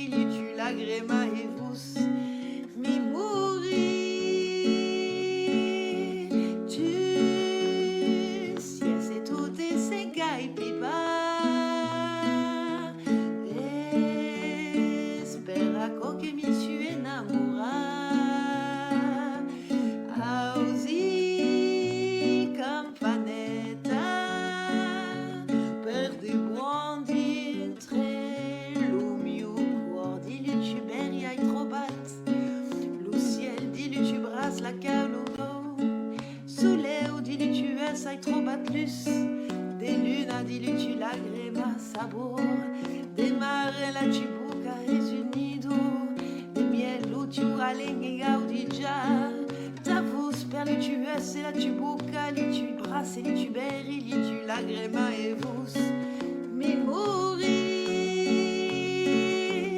il y tu lagrima et vous mi mourir tu si c'est tout et c'est gaille pipa espera que mi tu enamora ausi campanetta per di buon dintre lo mio cuor di luciberi ai trobat lo ciel di lucibras la calugo souleo di lutu ai trobat lus de luna di lutu lagrima sabor de mare la cibuca es unido de miel lutu alengue gaudi già Tavus per le tues et la tubuca, les tu bras et les tubères, il y tu lagrima et vous, mi mou.